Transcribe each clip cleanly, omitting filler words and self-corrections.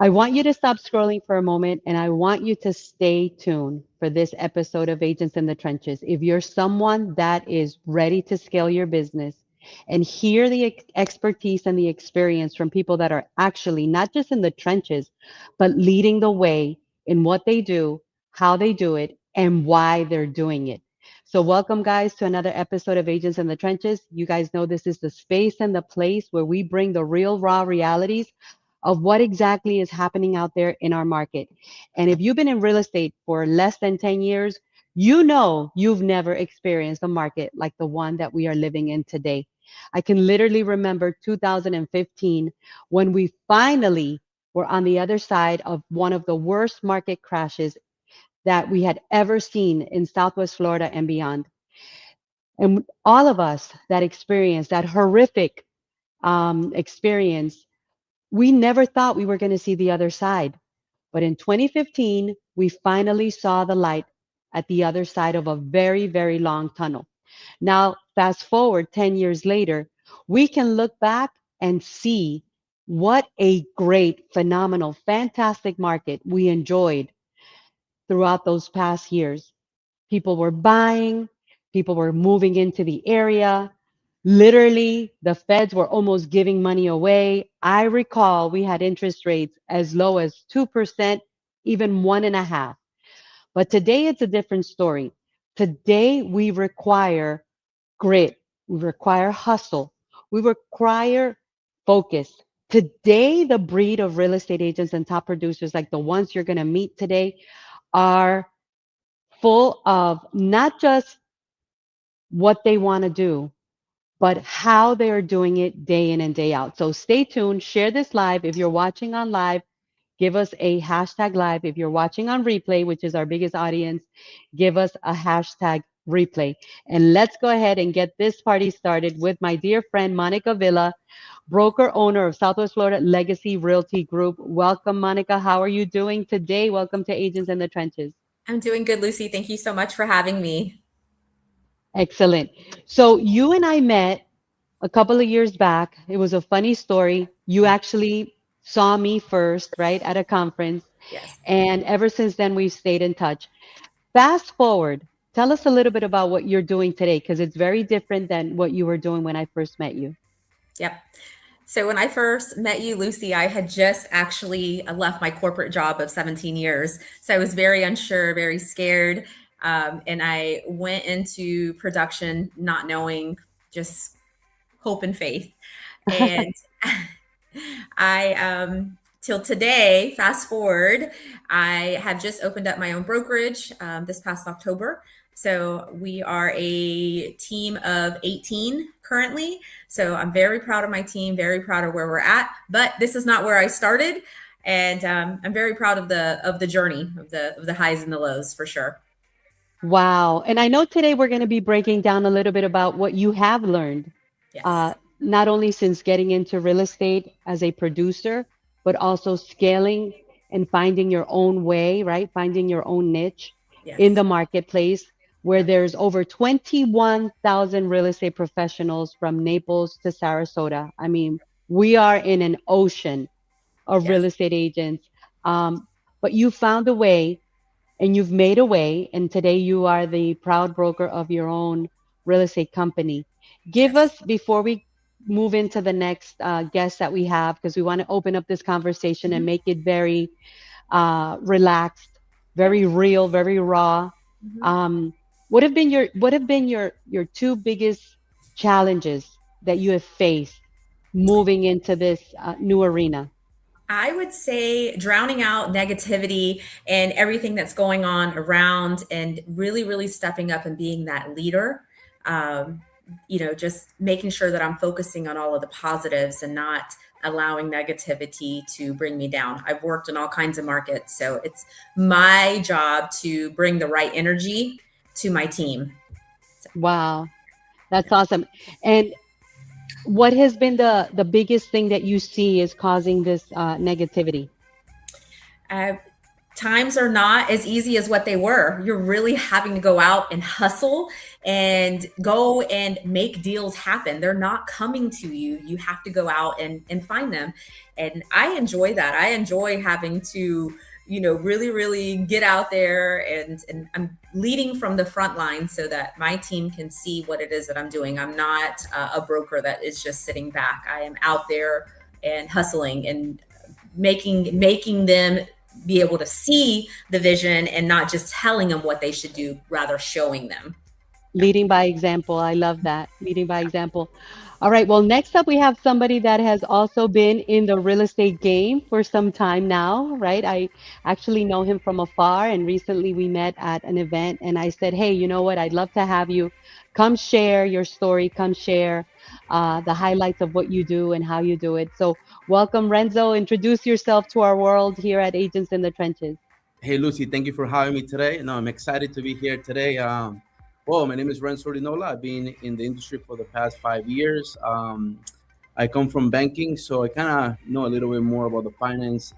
I want you to stop scrolling for a moment and I want you to stay tuned for this episode of Agents in the Trenches. If you're someone that is ready to scale your business and hear the expertise and the experience from people that are actually not just in the trenches, but leading the way in what they do, how they do it, and why they're doing it. So, welcome, guys, to another episode of Agents in the Trenches. You guys know this is the space and the place where we bring the real, raw realities of what exactly is happening out there in our market. And if you've been in real estate for less than 10 years, you know you've never experienced a market like the one that we are living in today. I can literally remember 2015 when we finally were on the other side of one of the worst market crashes that we had ever seen in Southwest Florida and beyond. And all of us that experienced that horrific experience, we never thought we were going to see the other side. But in 2015, we finally saw the light at the other side of a very, very long tunnel. Now, fast forward 10 years later, we can look back and see what a great, phenomenal, fantastic market we enjoyed throughout those past years. People were buying, people were moving into the area. Literally, the feds were almost giving money away. I recall we had interest rates as low as 2%, even 1.5%. But today it's a different story. Today we require grit, we require hustle, we require focus. Today, the breed of real estate agents and top producers, like the ones you're going to meet today, are full of not just what they want to do, but how they are doing it day in and day out. So stay tuned, share this live. If you're watching on live, give us a hashtag live. If you're watching on replay, which is our biggest audience, give us a hashtag replay. And let's go ahead and get this party started with my dear friend, Monica Villa, broker owner of Southwest Florida Legacy Realty Group. Welcome, Monica. How are you doing today? Welcome to Agents in the Trenches. I'm doing good, Lucy. Thank you so much for having me. Excellent. So you and I met a couple of years back. It was a funny story. You actually saw me first, right, at a conference. Yes. And ever since then, we've stayed in touch. Fast forward, tell us a little bit about what you're doing today, because it's very different than what you were doing when I first met you. Yep. So when I first met you, Lucy, I had just actually left my corporate job of 17 years. So I was very unsure, very scared. And I went into production not knowing, just hope and faith. And till today, fast forward, I have just opened up my own brokerage this past October. So we are a team of 18 currently. So I'm very proud of my team, very proud of where we're at. But this is not where I started, and I'm very proud of the journey of the highs and the lows for sure. Wow. And I know today we're going to be breaking down a little bit about what you have learned, Yes, not only since getting into real estate as a producer, but also scaling and finding your own way, right? Finding your own niche in the yes, marketplace where yep, there's over 21,000 real estate professionals from Naples to Sarasota. I mean, we are in an ocean of real yes, estate agents. Um, but you found a way and you've made a way, and today you are the proud broker of your own real estate company. Give yes. us, before we move into the next guest that we have, because we want to open up this conversation and Mhm. make it very relaxed, Yeah. very real, very raw. Mhm. Um, what have been your two biggest challenges that you have faced moving into this new arena? I would say drowning out negativity and everything that's going on around and really, really stepping up and being that leader. Um, just making sure that I'm focusing on all of the positives and not allowing negativity to bring me down. I've worked in all kinds of markets, so it's my job to bring the right energy to my team. So, Wow, that's yeah. awesome. And what has been the biggest thing that you see is causing this negativity? Uh, Times are not as easy as what they were. You're really having to go out and hustle and go and make deals happen. They're not coming to you. You have to go out and find them. And I enjoy that. I enjoy having to, really, really get out there, and I'm leading from the front line so that my team can see what it is that I'm doing. I'm not a broker that is just sitting back. I am out there and hustling and making them be able to see the vision and not just telling them what they should do, rather showing them. Leading by example. I love that. Leading by example. All right. Well, next up, we have somebody that has also been in the real estate game for some time now, right? I actually know him from afar, and recently we met at an event, and I said, hey, you know what? I'd love to have you come share your story, come share the highlights of what you do and how you do it. So, welcome, Renzo. Introduce yourself to our world here at Agents in the Trenches. Hey, Lucy, thank you for having me today. No, I'm excited to be here today. Well, my name is Renzo Ordinola. I've been in the industry for the past 5 years. I come from banking, so I kind of know a little bit more about the finance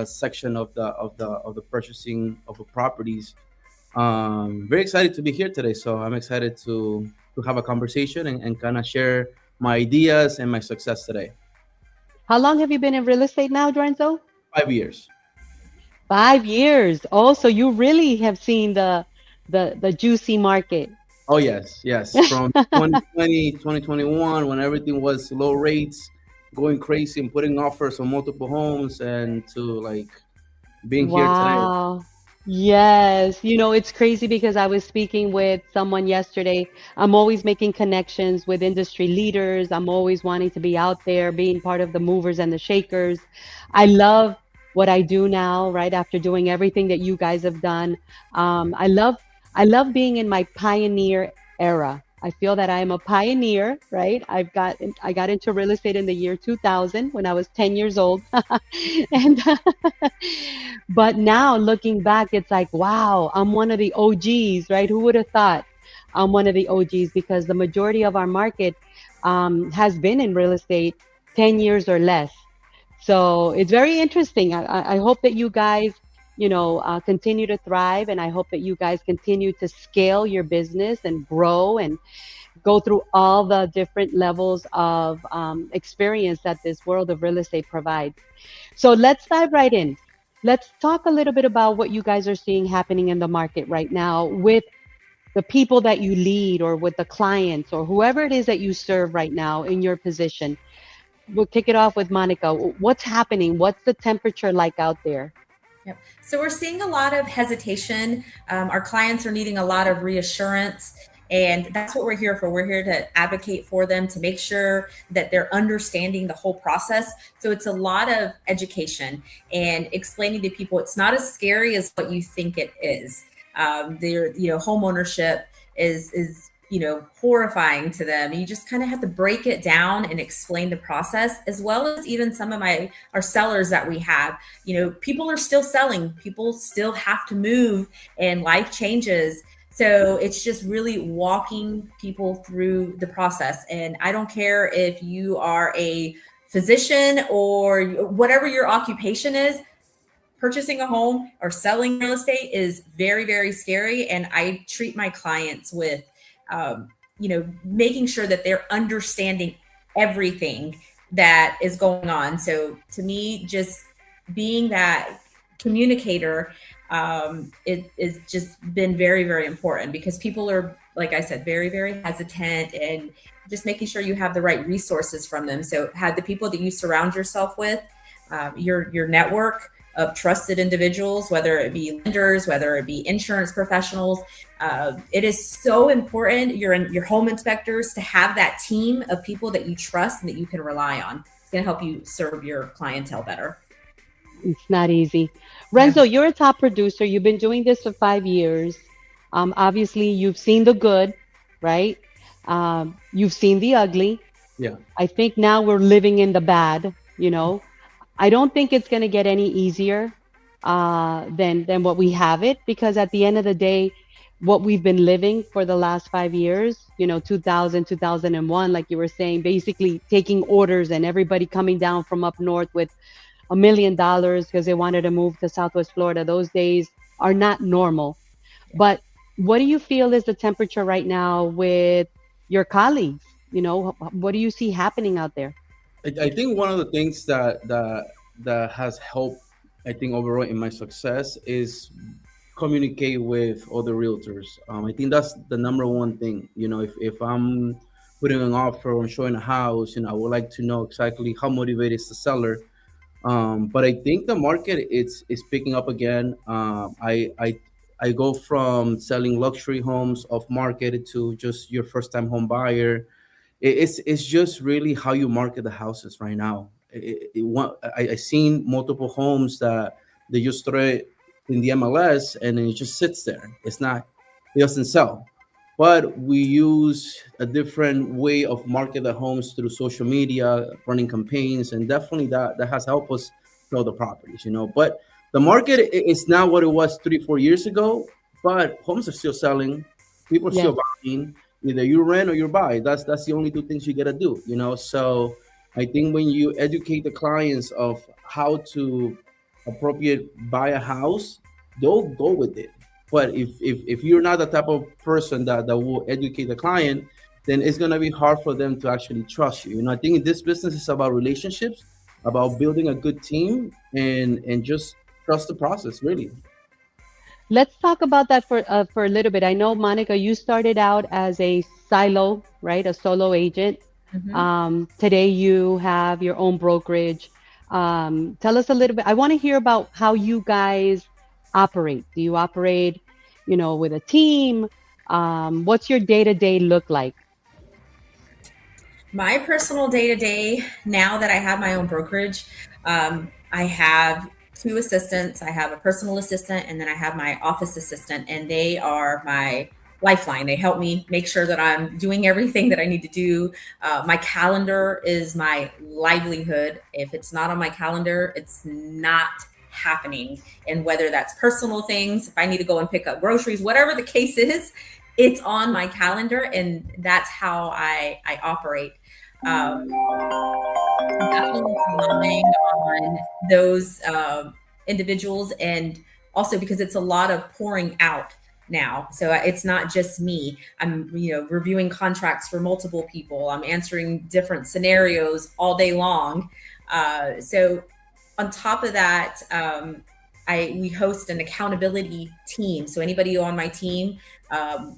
section of the purchasing of the properties. Very excited to be here today. So I'm excited to have a conversation and kind of share my ideas and my success today. How long have you been in real estate now, Renzo? 5 years. 5 years. Oh, so you really have seen the juicy market. Oh, yes, yes. From 2020, 2021, when everything was low rates, going crazy and putting offers on multiple homes, and to like being here today. Wow. Yes. It's crazy because I was speaking with someone yesterday. I'm always making connections with industry leaders. I'm always wanting to be out there, being part of the movers and the shakers. I love what I do now, right? After doing everything that you guys have done. I love being in my pioneer era. I feel that I am a pioneer, right? I got into real estate in the year 2000 when I was 10 years old. And but now looking back, it's like, wow, I'm one of the OGs, right? Who would have thought I'm one of the OGs? Because the majority of our market has been in real estate 10 years or less. So it's very interesting. I hope that you guys, continue to thrive, and I hope that you guys continue to scale your business and grow and go through all the different levels of experience that this world of real estate provides. So let's dive right in. Let's talk a little bit about what you guys are seeing happening in the market right now with the people that you lead, or with the clients, or whoever it is that you serve right now in your position. We'll kick it off with Monica. What's happening? What's the temperature like out there? Yep. So we're seeing a lot of hesitation. Our clients are needing a lot of reassurance. And that's what we're here for. We're here to advocate for them, to make sure that they're understanding the whole process. So it's a lot of education and explaining to people it's not as scary as what you think it is. Home ownership is horrifying to them. You just kind of have to break it down and explain the process, as well as even some of our sellers that we have. People are still selling. People still have to move, and life changes. So it's just really walking people through the process. And I don't care if you are a physician or whatever your occupation is, purchasing a home or selling real estate is very, very scary. And I treat my clients with, making sure that they're understanding everything that is going on. So to me, just being that communicator, it is just been very, very important, because people are, like I said, very, very hesitant, and just making sure you have the right resources from them. So have the people that you surround yourself with, your network of trusted individuals, whether it be lenders, whether it be insurance professionals. It is so important, your home inspectors, to have that team of people that you trust and that you can rely on. It's going to help you serve your clientele better. It's not easy. Renzo, you're a top producer. You've been doing this for 5 years. Obviously, you've seen the good, right? You've seen the ugly. Yeah. I think now we're living in the bad, I don't think it's going to get any easier than what we have it, because at the end of the day, what we've been living for the last 5 years, 2000, 2001, like you were saying, basically taking orders and everybody coming down from up north with $1 million because they wanted to move to Southwest Florida. Those days are not normal. But What do you feel is the temperature right now with your colleagues? What do you see happening out there? I think one of the things that has helped, I think overall in my success is communicate with other realtors. I think that's the number one thing. If I'm putting an offer or showing a house, I would like to know exactly how motivated is the seller. But I think the market is picking up again. I go from selling luxury homes off market to just your first time home buyer. It's just really how you market the houses right now. I seen multiple homes that they just throw it in the MLS and then it just sits there. It doesn't sell. But we use a different way of market the homes through social media, running campaigns, and definitely that has helped us sell the properties. But the market is not what it was 3, 4 years ago. But homes are still selling. People are still Yes. buying. Either you rent or you buy. That's the only two things you gotta do. So I think when you educate the clients of how to appropriate buy a house, they'll go with it. But if you're not the type of person that will educate the client, then it's gonna be hard for them to actually trust you. I think this business is about relationships, about building a good team, and just trust the process, really. Let's talk about that for a little bit. I know, Monica, you started out as a silo, right? A solo agent. Mhm. Today you have your own brokerage. Tell us a little bit. I want to hear about how you guys operate. Do you operate, with a team? What's your day-to-day look like? My personal day to day, now that I have my own brokerage, I have two assistants. I have a personal assistant, and then I have my office assistant, and they are my lifeline. They help me make sure that I'm doing everything that I need to do. My calendar is my livelihood. If it's not on my calendar, it's not happening. And whether that's personal things, if I need to go and pick up groceries, whatever the case is, it's on my calendar, and that's how I operate. Um, Definitely relying on those individuals, and also because it's a lot of pouring out now. So it's not just me. I'm, reviewing contracts for multiple people. I'm answering different scenarios all day long. So on top of that, we host an accountability team. So anybody on my team,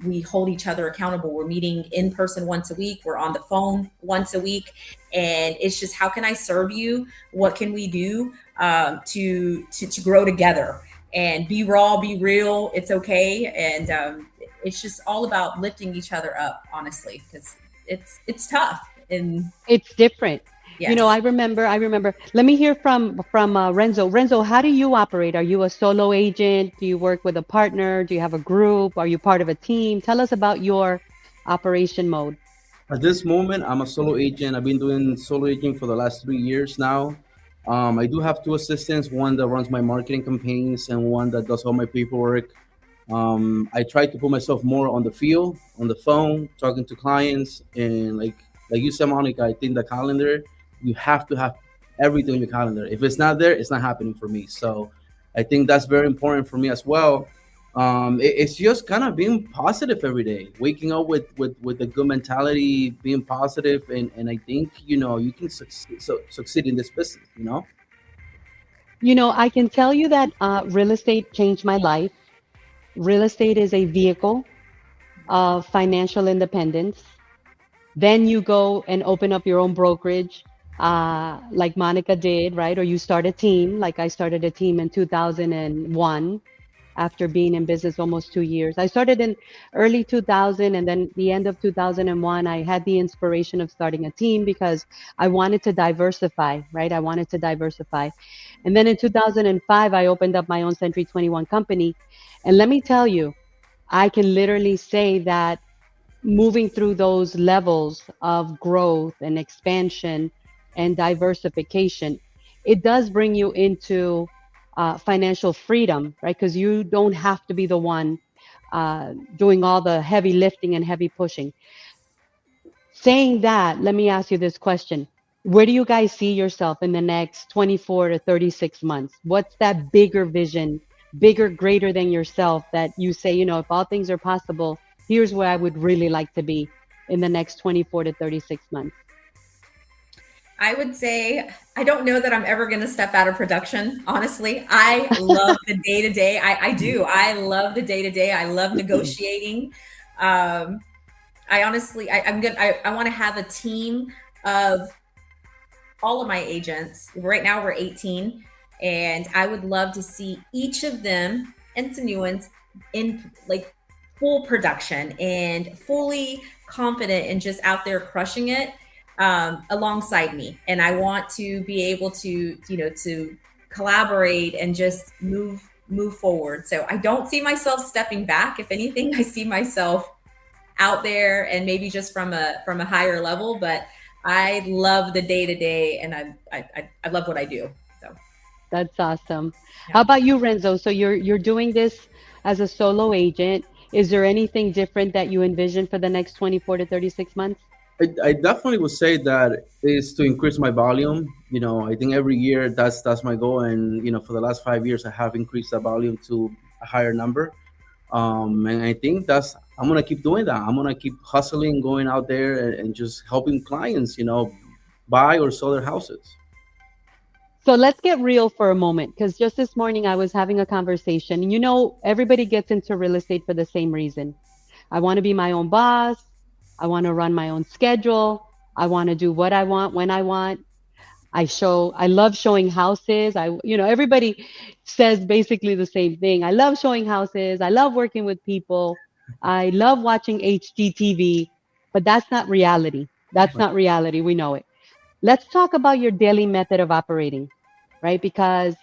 we hold each other accountable. We're meeting in person once a week. We're on the phone once a week, and it's just, how can I serve you? What can we do to grow together and be raw, be real? It's okay, and it's just all about lifting each other up, honestly, because it's tough. And It's different. yes. I remember. Let me hear from Renzo. Renzo, how do you operate? Are you a solo agent? Do you work with a partner? Do you have a group? Are you part of a team? Tell us about your operation mode. At this moment, I'm a solo agent. I've been doing solo agent for the last 3 years now. I do have two assistants, one that runs my marketing campaigns and one that does all my paperwork. I try to put myself more on the field, on the phone, talking to clients, and like you said, Monica, I think the calendar, you have to have everything on your calendar. If it's not there, it's not happening for me. So I think that's very important for me as well. It's just kind of being positive every day, waking up with a good mentality, being positive, and I think you can succeed in this business. I can tell you that real estate changed my life. Real estate is a vehicle of financial independence. Then you go and open up your own brokerage, like Monica did, right? Or you start a team, like I started a team in 2001 after being in business almost 2 years. I started in early 2000, and then the end of 2001, I had the inspiration of starting a team because I wanted to diversify, right? I wanted to diversify. And then in 2005, I opened up my own Century 21 company. And let me tell you, I can literally say that moving through those levels of growth and expansion and diversification, it does bring you into financial freedom, right? Because you don't have to be the one doing all the heavy lifting and heavy pushing. Saying that, let me ask you this question. Where do you guys see yourself in the next 24 to 36 months? What's that bigger vision bigger, greater than yourself that you say, if all things are possible, here's where I would really like to be in the next 24 to 36 months? I would say I don't know that I'm ever going to step out of production. Honestly, I love the day to day. I do. I love the day to day. I love negotiating. Um, I honestly, I'm good. I want to have a team of all of my agents. Right now we're 18, and I would love to see each of them and some new ones in like full production and fully confident and just out there crushing it alongside me. And I want to be able to, to collaborate and just move forward. So I don't see myself stepping back. If anything, I see myself out there and maybe just from a higher level. But I love the day to day, and I love what I do. So That's awesome. yeah. How about you, Renzo? So you're doing this as a solo agent. Is there anything different that you envision for the next 24 to 36 months? I definitely would say that is to increase my volume. I think every year that's my goal, and for the last 5 years I have increased the volume to a higher number. And I think I'm gonna keep doing that. I'm gonna keep hustling, going out there and just helping clients, buy or sell their houses. So let's get real for a moment, because just this morning I was having a conversation. And everybody gets into real estate for the same reason. I want to be my own boss. I want to run my own schedule. I want to do what I want when I want. I love showing houses. Everybody says basically the same thing. I love showing houses. I love working with people. I love watching HGTV, but that's not reality. That's not reality. We know it. Let's talk about your daily method of operating, right? Because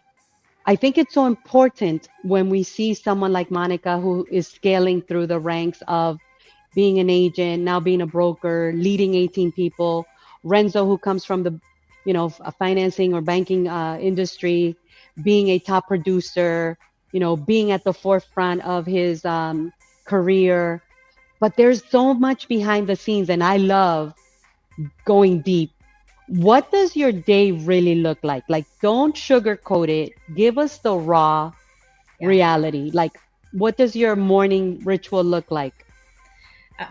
I think it's so important when we see someone like Monica who is scaling through the ranks of being an agent, now being a broker, leading 18 people. Renzo, who comes from the, a financing or banking industry, being a top producer, being at the forefront of his career. But there's so much behind the scenes, and I love going deep. What does your day really look like? Like, don't sugarcoat it. Give us the raw reality. Like, what does your morning ritual look like?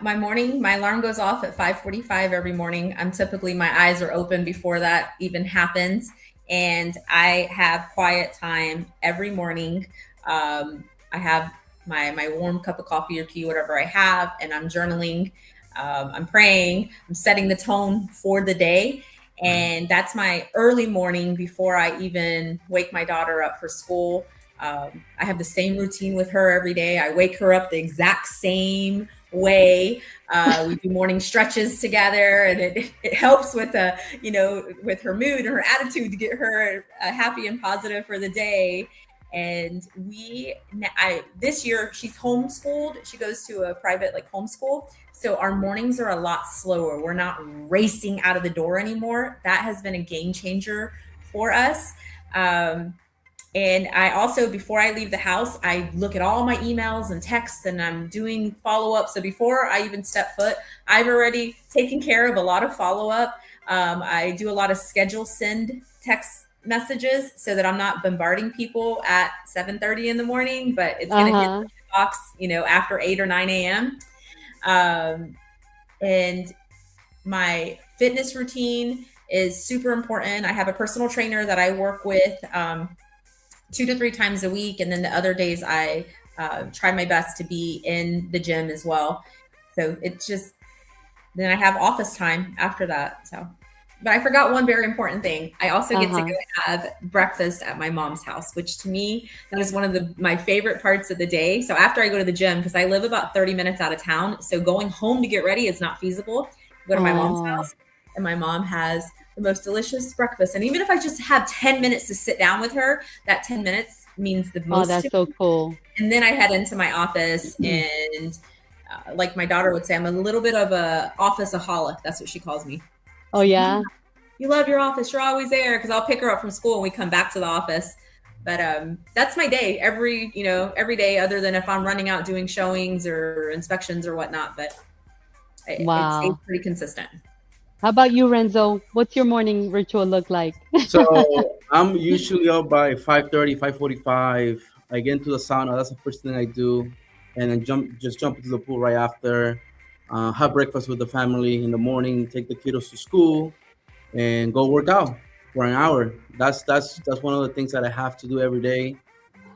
My alarm goes off at 5:45 every morning. My eyes are open before that even happens. And I have quiet time every morning. I have my warm cup of coffee or tea, whatever I have, and I'm journaling. I'm praying. I'm setting the tone for the day. And that's my early morning before I even wake my daughter up for school. I have the same routine with her every day. I wake her up the exact same way. We do morning stretches together, and it helps with with her mood and her attitude to get her happy and positive for the day. And this year she's homeschooled. She goes to a private homeschool. So our mornings are a lot slower. We're not racing out of the door anymore. That has been a game changer for us. And I also, before I leave the house, I look at all my emails and texts, and I'm doing follow-up. So before I even step foot, I've already taken care of a lot of follow-up. I do a lot of schedule send text messages so that I'm not bombarding people at 7:30 in the morning, but it's going to hit the box, after 8 or 9 a.m. And my fitness routine is super important. I have a personal trainer that I work with 2 to 3 times a week. And then the other days I try my best to be in the gym as well. So then I have office time after that. But I forgot one very important thing. I also get to go have breakfast at my mom's house, which to me, that is one of my favorite parts of the day. So after I go to the gym, because I live about 30 minutes out of town, so going home to get ready is not feasible. I go to my mom's house, and my mom has the most delicious breakfast. And even if I just have 10 minutes to sit down with her, that 10 minutes means the most. Oh, that's so cool. And then I head into my office, and like my daughter would say, I'm a little bit of a office-aholic. That's what she calls me. Oh, yeah? You love your office. You're always there, because I'll pick her up from school and we come back to the office. But that's my day every day, other than if I'm running out doing showings or inspections or whatnot. But it stays pretty consistent. How about you, Renzo? What's your morning ritual look like? So I'm usually up by 5:30, 5:45. I get into the sauna. That's the first thing I do, and then jump into the pool right after. Have breakfast with the family in the morning. Take the kiddos to school, and go work out for an hour. That's one of the things that I have to do every day.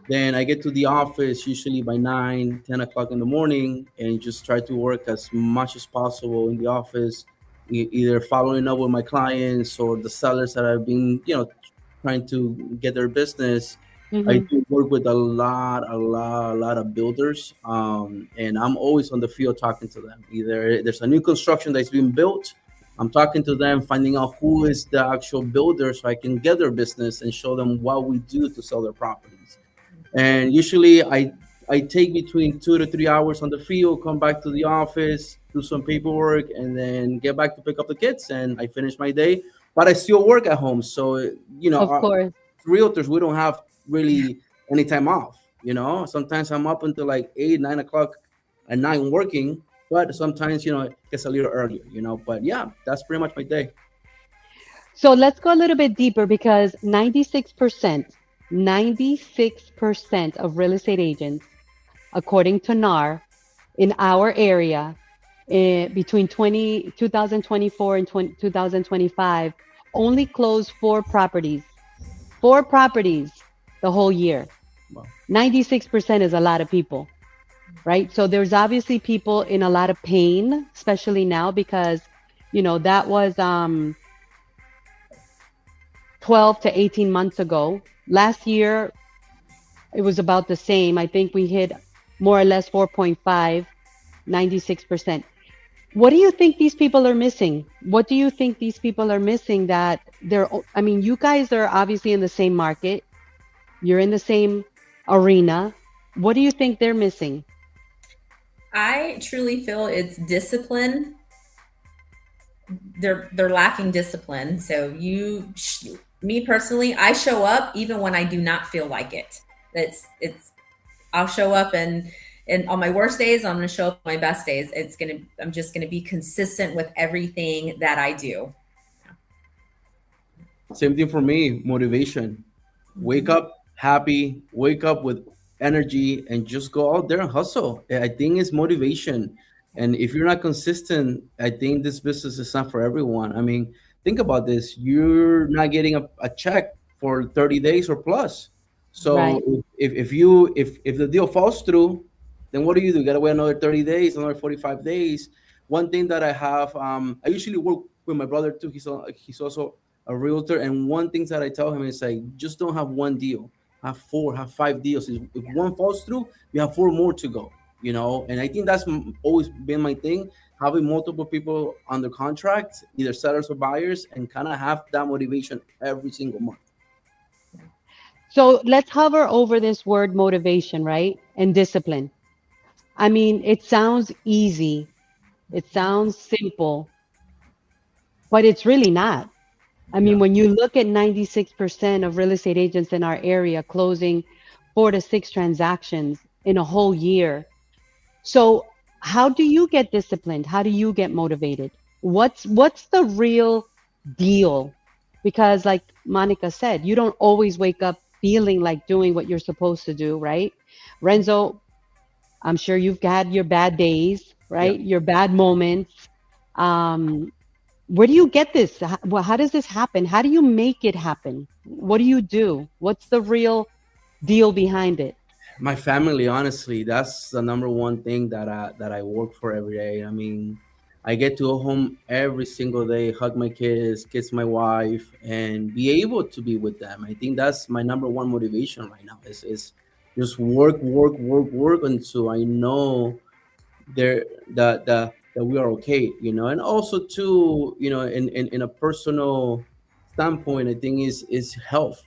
Then I get to the office usually by 9, 10 o'clock in the morning, and just try to work as much as possible in the office, either following up with my clients or the sellers that I've been, trying to get their business. I Hmm. do work with a lot of builders, and I'm always on the field talking to them. Either there's a new construction that's being built, I'm talking to them, finding out who is the actual builder, so I can get their business and show them what we do to sell their properties. And usually I take between 2 to 3 hours on the field, come back to the office, do some paperwork, and then get back to pick up the kids, and I finish my day. But I still work at home, so Of course. realtors, we don't have really any time off. Sometimes I'm up until like 8, 9 o'clock at night working, but sometimes it gets a little earlier. But yeah, that's pretty much my day. So let's go a little bit deeper because 96% of real estate agents, according to NAR, in our area, between 2024 and 2025, only closed four properties the whole year. Well, 96% is a lot of people, right? So there's obviously people in a lot of pain, especially now because, that was 12 to 18 months ago. Last year, it was about the same. I think we hit more or less 4.5, 96%. What do you think these people are missing? What do you think these people are missing that I mean, you guys are obviously in the same market. You're in the same arena. What do you think they're missing? I truly feel it's discipline. They're lacking discipline. So me personally, I show up even when I do not feel like it. It's I'll show up and on my worst days, I'm going to show up on my best days. I'm just going to be consistent with everything that I do. same thing for me, motivation. Wake Mhm. up happy, wake up with energy, and just go out there and hustle. I think it's motivation. And if you're not consistent, I think this business is not for everyone. I mean, think about this. You're not getting a check for 30 days or plus. So Right. if the deal falls through, then what do? You gotta wait another 30 days, another 45 days. One thing that I have, I usually work with my brother too. He's also a realtor, and one thing that I tell him is like, just don't have one deal, have four, have five deals. If one falls through, you have four more to go. And I think that's always been my thing, having multiple people under contract, either sellers or buyers, and kind of have that motivation every single month. So let's hover over this word motivation, right? And discipline. I mean, it sounds easy. It sounds simple, but it's really not. I mean, Yeah. when you look at 96% of real estate agents in our area closing 4 to 6 transactions in a whole year. So, how do you get disciplined? How do you get motivated? What's the real deal? Because like Monica said, you don't always wake up feeling like doing what you're supposed to do, right? Renzo, I'm sure you've had your bad days, Yeah. right? Your bad moments. Um, where do you get this? How does this happen? How do you make it happen? What do you do? What's the real deal behind it? My family, honestly, that's the number one thing that I work for every day. I mean, I get to go home every single day, hug my kids, kiss my wife, and be able to be with them. I think that's my number one motivation right now. Is just work, work, work, work until I know there that we are okay. And also too, in a personal standpoint, I think is health.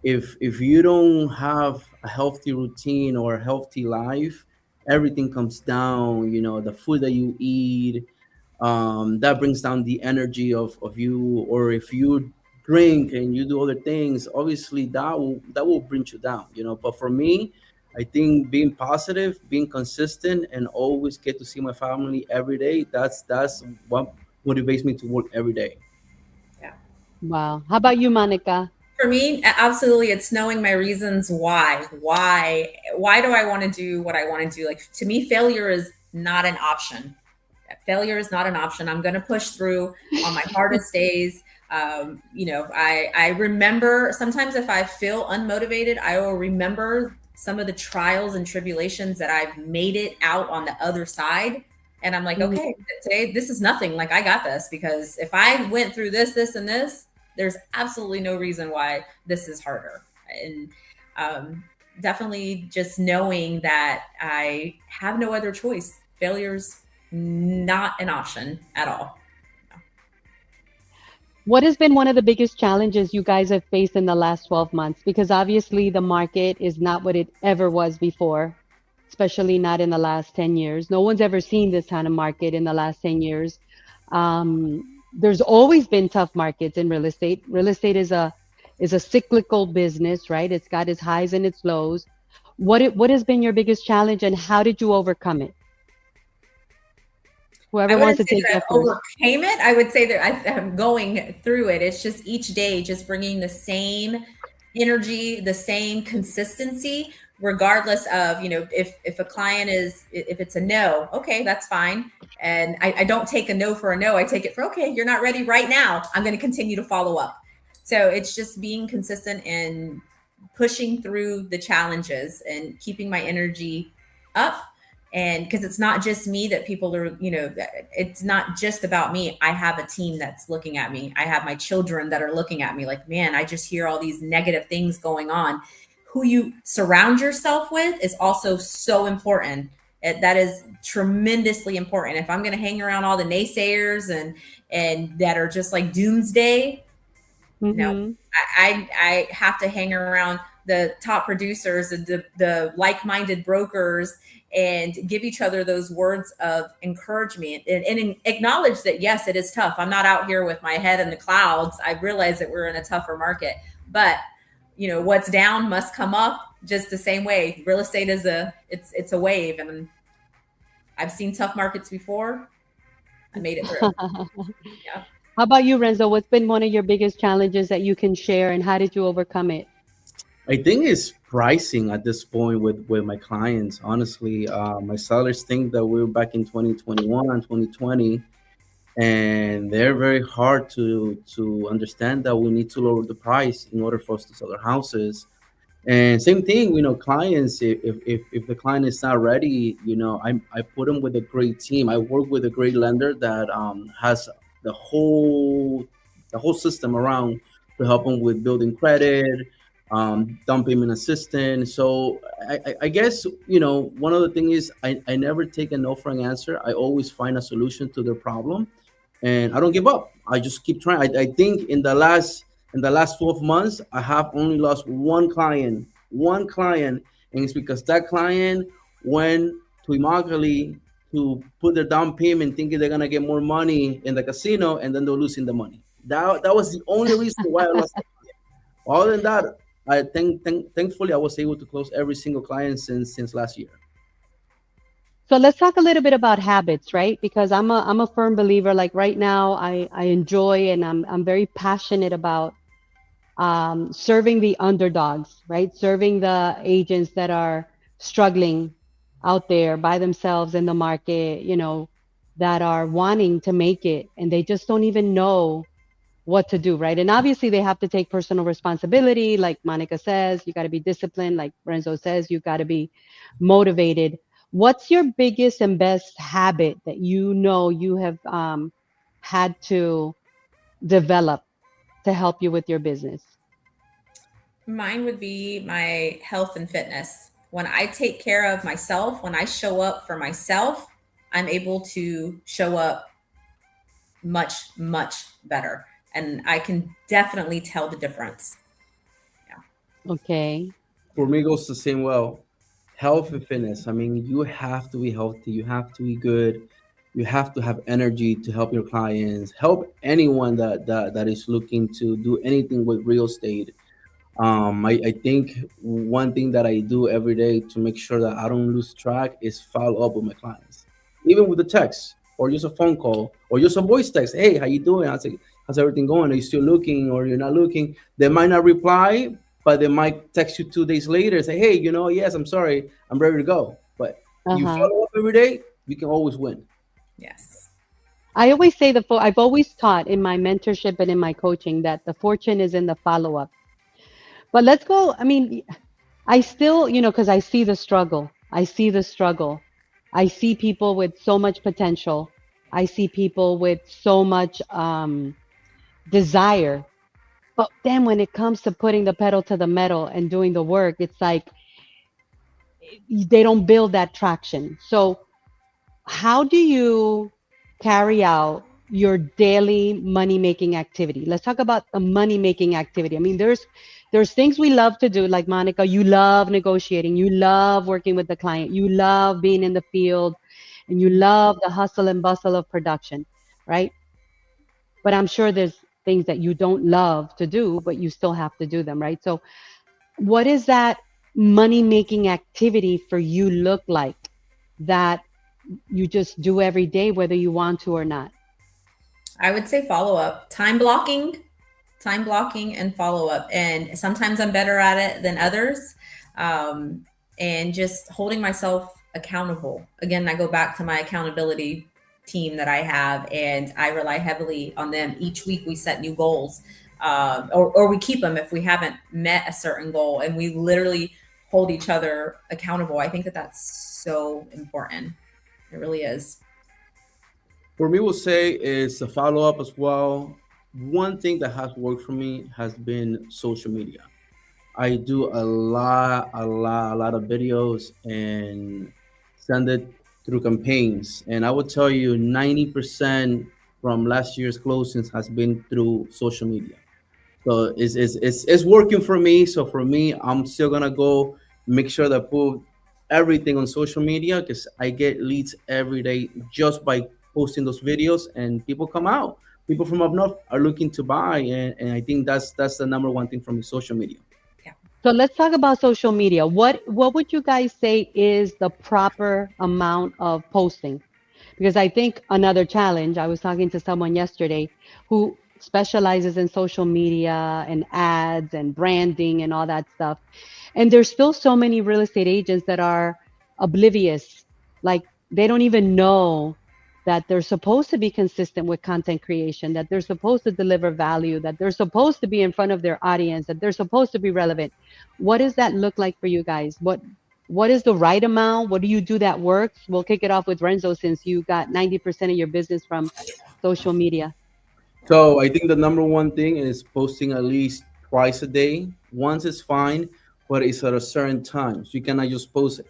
If you don't have a healthy routine or a healthy life, everything comes down. The food that you eat, that brings down the energy of you. Or if you drink and you do other things, obviously that will bring you down. But for me, I think being positive, being consistent, and always get to see my family every day, that's what motivates me to work every day. Yeah. Wow. How about you, Monica? For me, absolutely, it's knowing my reasons why. Why do I want to do what I want to do? Like, to me, failure is not an option. Failure is not an option. I'm going to push through on my hardest days. I remember sometimes if I feel unmotivated, I will remember some of the trials and tribulations that I've made it out on the other side. And I'm like, Mhm. okay, today, this is nothing. Like, I got this, because if I went through this, this, and this, there's absolutely no reason why this is harder. And um, definitely just knowing that I have no other choice. Failure's not an option at all. What has been one of the biggest challenges you guys have faced in the last 12 months? Because obviously the market is not what it ever was before, especially not in the last 10 years. No one's ever seen this kind of market in the last 10 years. There's always been tough markets in real estate. Real estate is a cyclical business, right? It's got its highs and its lows. What has been your biggest challenge and how did you overcome it? I Whoever wants wouldn't to say take that that I first. overcame it. I would say that I'm going through it. It's just each day, just bringing the same energy, the same consistency, regardless of, if a client if it's a no, okay, that's fine. And I don't take a no for a no. I take it for, okay, you're not ready right now. I'm going to continue to follow up. So it's just being consistent and pushing through the challenges and keeping my energy up. And because it's not just me that people are, it's not just about me. I have a team that's looking at me. I have my children that are looking at me like, man, I just hear all these negative things going on. Who you surround yourself with is also so important. That is tremendously important. If I'm going to hang around all the naysayers and that are just like doomsday, no, Mm-hmm. I have to hang around the top producers and the like-minded brokers and give each other those words of encouragement and acknowledge that, yes, it is tough. I'm not out here with my head in the clouds. I realize that we're in a tougher market, but what's down must come up just the same way. Real estate is it's a wave, and I've seen tough markets before. I made it through. Yeah. How about you, Renzo? What's been one of your biggest challenges that you can share and how did you overcome it? I think it's pricing at this point with my clients. Honestly, my sellers think that we're back in 2021, 2020, and they're very hard to understand that we need to lower the price in order for us to sell our houses. And same thing, clients, if the client is not ready, I put them with a great team. I work with a great lender that has the whole the whole system around to help them with building credit, down payment assistance. So I guess, one of the things is I never take a no for an answer. I always find a solution to their problem, and I don't give up. I just keep trying. I think in the last 12 months, I have only lost one client, and it's because that client went to Immokalee to put their down payment, thinking they're gonna get more money in the casino, and then they're losing the money. That was the only reason why I lost. Other than that, thankfully I was able to close every single client since last year. So let's talk a little bit about habits, right? Because I'm a firm believer. Like right now, I enjoy and I'm very passionate about serving the underdogs, right? Serving the agents that are struggling out there by themselves in the market, that are wanting to make it and they just don't even know what to do, right? And obviously they have to take personal responsibility. Like Monica says, you got to be disciplined. Like Renzo says, you got to be motivated. What's your biggest and best habit that you have had to develop to help you with your business? Mine would be my health and fitness. When I take care of myself, when I show up for myself, I'm able to show up much, much better. And I can definitely tell the difference. Yeah. Okay. For me, it goes the same well. Health and fitness. I mean, you have to be healthy. You have to be good. You have to have energy to help your clients, help anyone that is looking to do anything with real estate. I think one thing that I do every day to make sure that I don't lose track is follow up with my clients, even with the text or just a phone call or just a voice text. Hey, how you doing? I say, how's everything going? Are you still looking or you're not looking? They might not reply, but they might text you 2 days later and say, hey, yes, I'm sorry, I'm ready to go. But you Uh-huh. follow up every day, you can always win. Yes. I always say I've always taught in my mentorship and in my coaching that the fortune is in the follow-up. But let's go. I mean, I still, because I see the struggle. I see the struggle. I see people with so much potential. I see people with so much desire. But then when it comes to putting the pedal to the metal and doing the work, it's like they don't build that traction. So, how do you carry out your daily money making activity? Let's talk about the money making activity. I mean, there's things we love to do, like Monica, you love negotiating, you love working with the client, you love being in the field, and you love the hustle and bustle of production, right? But I'm sure there's things that you don't love to do, but you still have to do them, right? So what is that money making activity for you look like that you just do every day, whether you want to or not? I would say follow up, time blocking and follow up. And sometimes I'm better at it than others. Um, and just holding myself accountable. Again, I go back to my accountability team that I have, and I rely heavily on them. Each week we set new goals, or we keep them if we haven't met a certain goal, and we literally hold each other accountable. I think that that's so important. It really is. For me, will say is a follow up as well. One thing that has worked for me has been social media. I do a lot of videos and send it through campaigns. And I would tell you 90% from last year's closings has been through social media. So it's working for me. So for me, I'm still gonna go make sure that I put everything on social media because I get leads every day just by posting those videos, and people come out. People from up north are looking to buy, and I think that's the number one thing from me, social media. Yeah. So let's talk about social media. What would you guys say is the proper amount of posting? Because I think another challenge, I was talking to someone yesterday who specializes in social media and ads and branding and all that stuff. And there's still so many real estate agents that are oblivious. Like they don't even know that they're supposed to be consistent with content creation, that they're supposed to deliver value, that they're supposed to be in front of their audience, that they're supposed to be relevant. What does that look like for you guys? What is the right amount? What do you do that works? We'll kick it off with Renzo since you got 90% of your business from social media. So I think the number one thing is posting at least twice a day. Once is fine, but it's at a certain time. So you cannot just post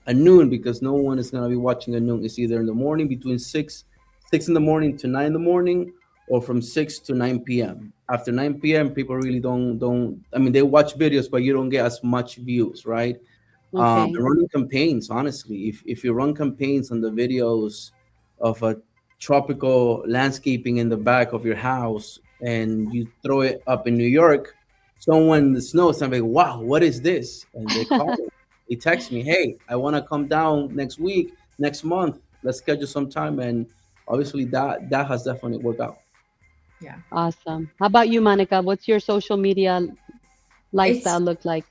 at noon because no one is gonna be watching at noon. It's either in the morning between six in the morning to 9 in the morning, or from 6 to 9 p.m. After 9 p.m., people really don't. I mean, they watch videos, but you don't get as much views, right? Okay. And running campaigns, honestly, if you run campaigns on the videos of a tropical landscaping in the back of your house and you throw it up in New York, someone in the snow is like, wow, what is this? And they call me, they text me, hey, I want to come down next week, next month, let's schedule some time. And obviously that has definitely worked out. Yeah. Awesome. How about you, Monica? What's your social media lifestyle It's look like?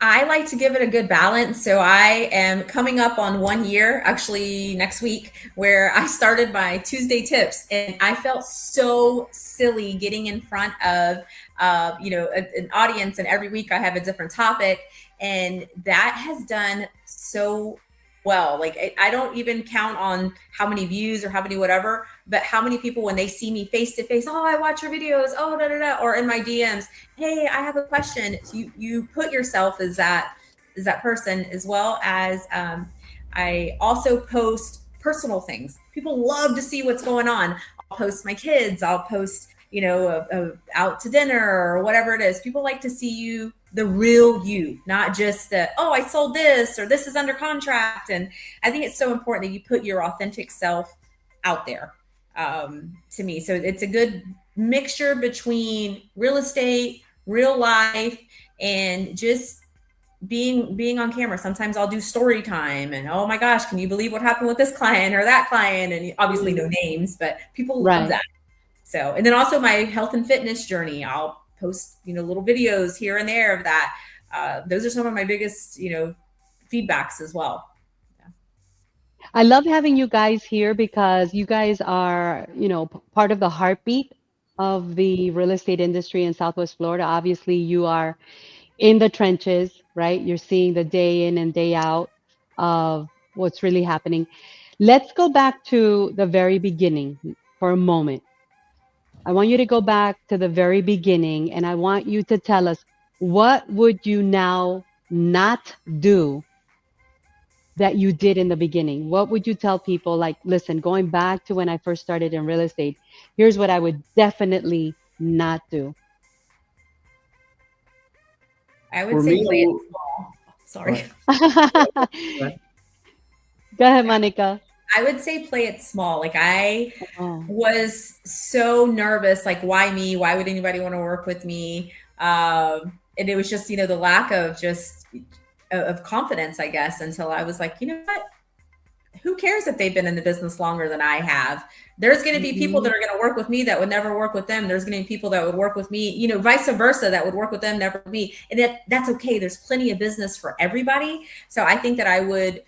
I like to give it a good balance. So I am coming up on 1 year, actually next week, where I started my Tuesday tips, and I felt so silly getting in front of, an audience, and every week I have a different topic, and that has done so well. Like I don't even count on how many views or how many whatever, but how many people when they see me face to face, oh, I watch your videos, oh, da da da, or in my DMs, hey, I have a question. So you put yourself as that person, as well as I also post personal things. People love to see what's going on. I'll post my kids. I'll post out to dinner or whatever it is. People like to see you, the real you, not just the, oh, I sold this or this is under contract. And I think it's so important that you put your authentic self out there, to me. So it's a good mixture between real estate, real life, and just being on camera. Sometimes I'll do story time and, oh my gosh, can you believe what happened with this client or that client? And obviously no names, but people love Right. that. So, and then also my health and fitness journey. I'll post, little videos here and there of that. Those are some of my biggest, feedbacks as well. Yeah. I love having you guys here because you guys are, part of the heartbeat of the real estate industry in Southwest Florida. Obviously, you are in the trenches, right? You're seeing the day in and day out of what's really happening. Let's go back to the very beginning for a moment. I want you to go back to the very beginning and I want you to tell us what would you now not do that you did in the beginning? What would you tell people like, listen, going back to when I first started in real estate, here's what I would definitely not do. I would For say me, play it small. go Sorry. ahead. Go Go ahead. ahead, Monica. I would say play it small. Like I Oh. was so nervous, like why me? Why would anybody want to work with me? And it was just, the lack of just of confidence, I guess, until I was like, you know what? Who cares if they've been in the business longer than I have? There's going to be people Mhm. that are going to work with me that would never work with them. There's going to be people that would work with me, vice versa, that would work with them, never with me. And that's okay. There's plenty of business for everybody. So I think that I would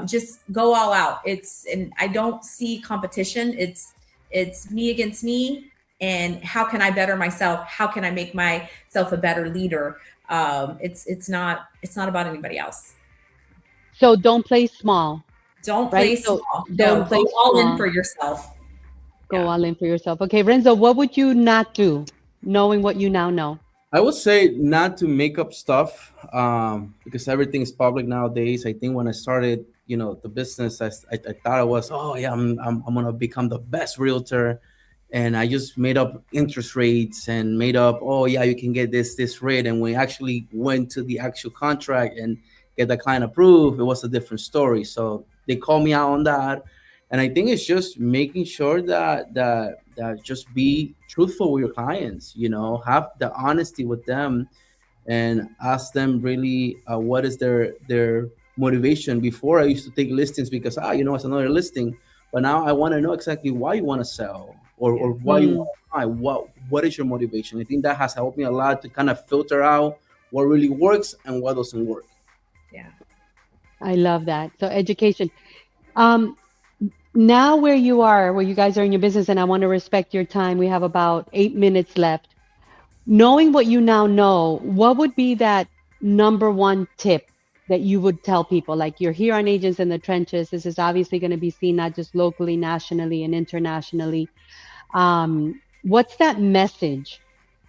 just go all out. And I don't see competition. It's me against me. And how can I better myself? How can I make myself a better leader? It's not about anybody else. So don't play small, Don't play right? So small. don't No, go play all in small. for yourself. Go Yeah. all in for yourself. Okay, Renzo, what would you not do, knowing what you now know? I would say not to make up stuff because everything is public nowadays. I think when I started, the business, I thought I was, oh yeah, I'm gonna become the best realtor, and I just made up interest rates and made up, oh yeah, you can get this rate. And when we actually went to the actual contract and get the client approved, it was a different story. So they called me out on that, and I think it's just making sure that just be truthful with your clients, have the honesty with them, and ask them really what is their motivation. Before I used to take listings because it's another listing, but now I want to know exactly why you want to sell, or Yeah. why you Mm, want to buy. What is your motivation? I think that has helped me a lot to kind of filter out what really works and what doesn't work. Yeah. I love that. So education. Um, Now where you are, where you guys are in your business, and I want to respect your time. We have about 8 minutes left. Knowing what you now know, what would be that number one tip that you would tell people? Like you're here on Agents in the Trenches. This is obviously going to be seen not just locally, nationally, and internationally. What's that message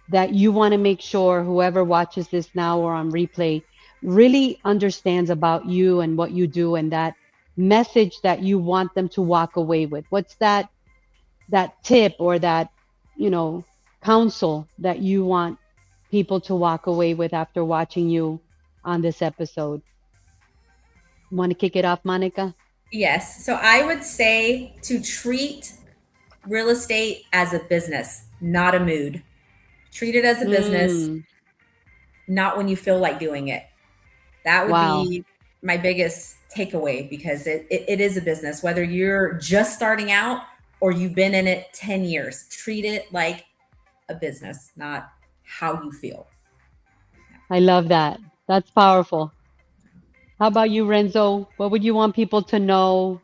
that you want to make sure whoever watches this now or on replay really understands about you and what you do, and that message that you want them to walk away with? What's that tip or that, you know, counsel that you want people to walk away with after watching you on this episode? Want to kick it off, Monica? Yes. So I would say to treat real estate as a business, not a mood. Treat it as a business, Mm, not when you feel like doing it. That would wow. be my biggest takeaway because it is a business, whether you're just starting out or you've been in it 10 years. Treat it like a business, not how you feel. I love that. That's powerful. How about you, Renzo? What would you want people to know?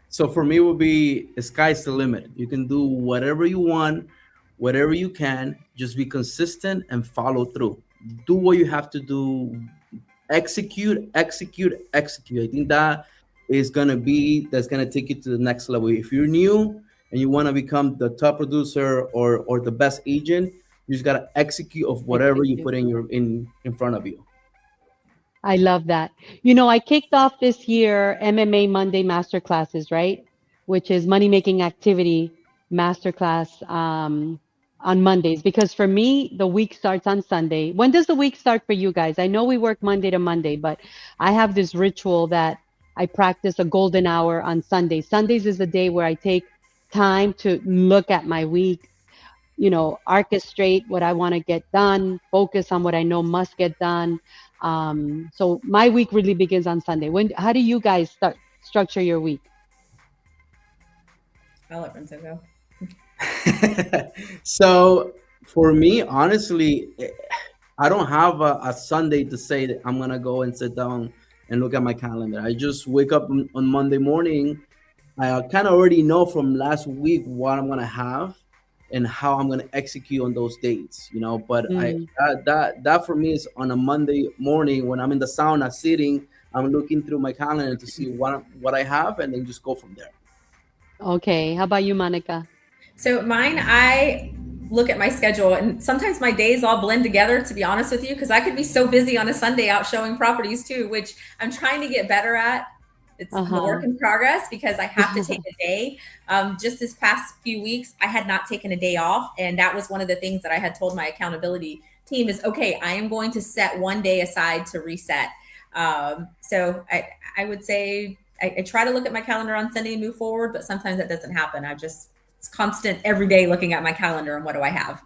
So for me, it would be sky's the limit. You can do whatever you want, whatever you can. Just be consistent and follow through. Do what you have to do. Execute, execute, execute. I think that's gonna take you to the next level. If you're new and you want to become the top producer or the best agent, you just gotta execute of whatever you Execute. put in front of you. I love that. You know, I kicked off this year MMA Monday masterclasses, right? Which is money making activity masterclass on Mondays. Because for me, the week starts on Sunday. When does the week start for you guys? I know we work Monday to Monday, but I have this ritual that I practice a golden hour on Sunday. Sundays is the day where I take time to look at my week, orchestrate what I want to get done, focus on what I know must get done. So my week really begins on Sunday. How do you guys start structure your week? I'll let Renzo go. So for me, honestly, I don't have a Sunday to say that I'm gonna go and sit down and look at my calendar. I just wake up on Monday morning. I kind of already know from last week what I'm gonna have and how I'm gonna execute on those dates. But I Mm. that for me is on a Monday morning when I'm in the sauna sitting. I'm looking through my calendar to see what I have, and then just go from there. Okay. How about you, Monica? So mine, I look at my schedule and sometimes my days all blend together, to be honest with you, because I could be so busy on a Sunday out showing properties too, which I'm trying to get better at. It's a work Uh-huh. in progress because I have to take a day. Just this past few weeks, I had not taken a day off. And that was one of the things that I had told my accountability team is, okay, I am going to set one day aside to reset. So I would say I try to look at my calendar on Sunday and move forward, but sometimes that doesn't happen. It's constant every day looking at my calendar and what do I have?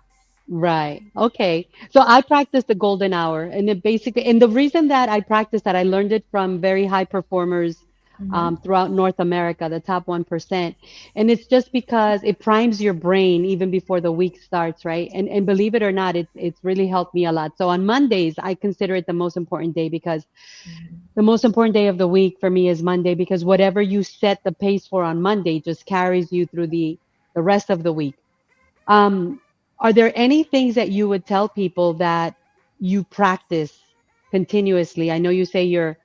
Right. Okay. So I practice the golden hour, and it basically, and the reason that I practice that, I learned it from very high performers Mm-hmm. throughout North America, the top 1%. And it's just because it primes your brain even before the week starts, right? And believe it or not, it's really helped me a lot. So on Mondays, I consider it the most important day because the most important day of the week for me is Monday because whatever you set the pace for on Monday just carries you through the rest of the week. Um, are there any things that you would tell people that you practice continuously? I know you say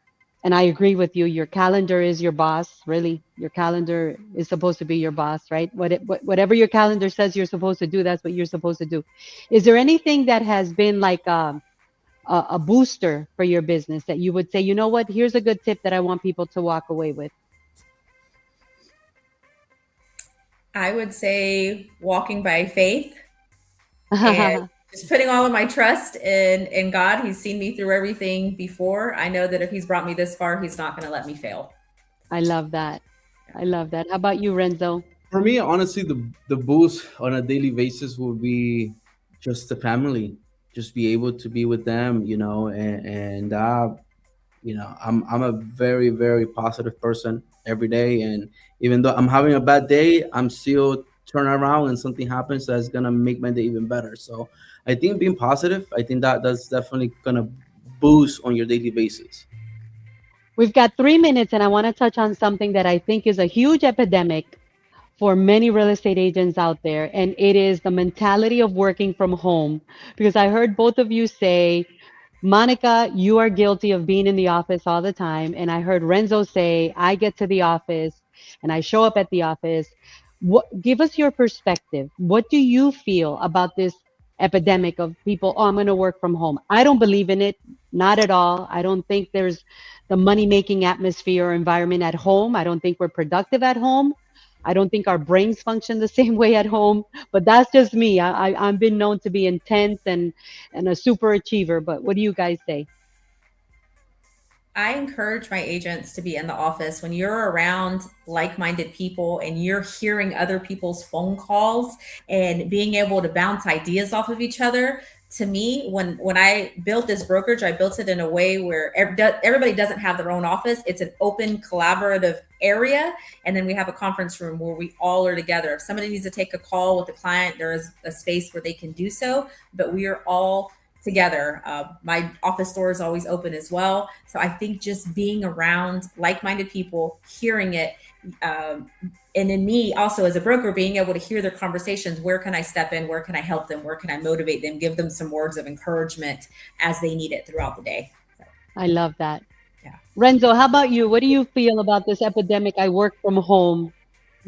and I agree with you, your calendar is your boss, really. Your calendar is supposed to be your boss, right? Whatever your calendar says you're supposed to do, that's what you're supposed to do. Is there anything that has been like a booster for your business that you would say, you know what, here's a good tip that I want people to walk away with? I would say walking by faith and just putting all of my trust in God. He's seen me through everything before. I know that if he's brought me this far, he's not going to let me fail. I love that. I love that. How about you, Renzo? For me, honestly, the boost on a daily basis would be just the family, just be able to be with them, and I'm a very very positive person every day, and even though I'm having a bad day, I'm still turn around and something happens that's gonna make my day even better. So I think being positive, I think that's definitely gonna boost on your daily basis. We've got 3 minutes, and I want to touch on something that I think is a huge epidemic for many real estate agents out there, and it is the mentality of working from home. Because I heard both of you say, Monica, you are guilty of being in the office all the time. And I heard Renzo say, I get to the office and I show up at the office. Give us your perspective. What do you feel about this epidemic of people, oh, I'm going to work from home? I don't believe in it, not at all. I don't think there's the money making atmosphere or environment at home. I don't think we're productive at home. I don't think our brains function the same way at home, but that's just me. I've been known to be intense and a super achiever. But what do you guys say? I encourage my agents to be in the office when you're around like minded people and you're hearing other people's phone calls and being able to bounce ideas off of each other. To me, when I built this brokerage, I built it in a way where everybody doesn't have their own office. It's an open, collaborative area. And then we have a conference room where we all are together. If somebody needs to take a call with a client, there is a space where they can do so, but we are all together. My office door is always open as well. So I think just being around like minded people, hearing it, um, and then me also as a broker being able to hear their conversations. Where can I step in? Where can I help them? Where can I motivate them? Give them some words of encouragement as they need it throughout the day. So, I love that. yeah. Renzo, how about you? What do you feel about this epidemic I work from home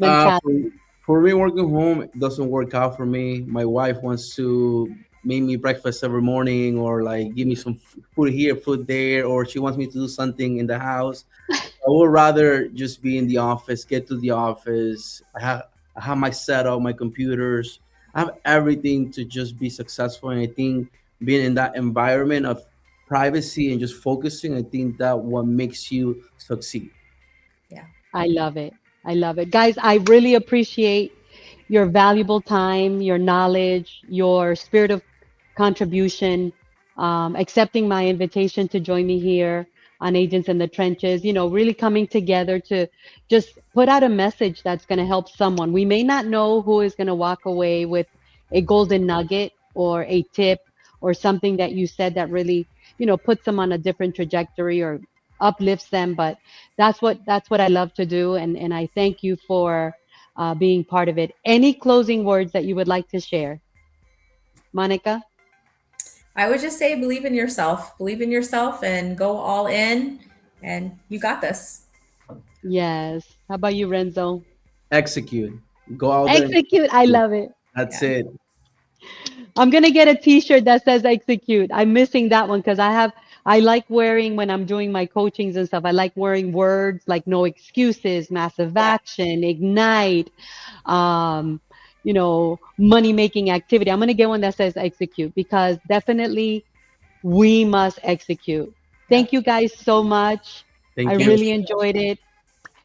Uh, mentality? for, for me, working home it doesn't work out for me. My wife wants to make me breakfast every morning, or like give me some food here, food there, or she wants me to do something in the house. I would rather just be in the office, get to the office. I have my setup, my computers. I have everything to just be successful. And I think being in that environment of privacy and just focusing, I think that what makes you succeed. Yeah. I love it. I love it. Guys, I really appreciate your valuable time, your knowledge, your spirit of contribution, accepting my invitation to join me here. on Agents in the Trenches, really coming together to just put out a message that's going to help someone. We may not know who is going to walk away with a golden nugget or a tip or something that you said that really, puts them on a different trajectory or uplifts them, but that's what I love to do, and I thank you for being part of it. Any closing words that you would like to share, Monica? I would just say believe in yourself and go all in, and you got this. Yes. How about you, Renzo? Execute. Go out there and Execute. I execute. love it. That's Yeah. it. I'm gonna get a T-shirt that says execute. I'm missing that one because I like wearing when I'm doing my coachings and stuff. I like wearing words like no excuses, massive Yeah. action, ignite, money making activity. I'm gonna get one that says execute because definitely we must execute. Thank Yep. you guys so much. I Thank you. really enjoyed it.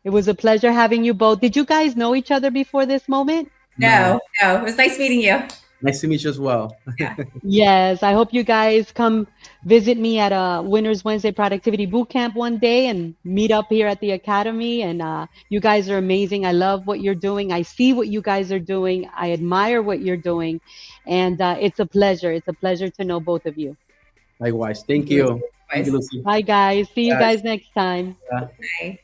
It was a pleasure having you both. Did you guys know each other before this moment? No. No, no, it was nice meeting you. Nice to meet you as well. Yeah. Yes, I hope you guys come visit me at a Winners Wednesday Productivity Boot Camp one day and meet up here at the Academy. And you guys are amazing. I love what you're doing. I see what you guys are doing. I admire what you're doing. And it's a pleasure. It's a pleasure to know both of you. Likewise. Thank You you. Thank you, too. Lucy. Bye, guys. See you Guys. guys next time. Yeah. Bye.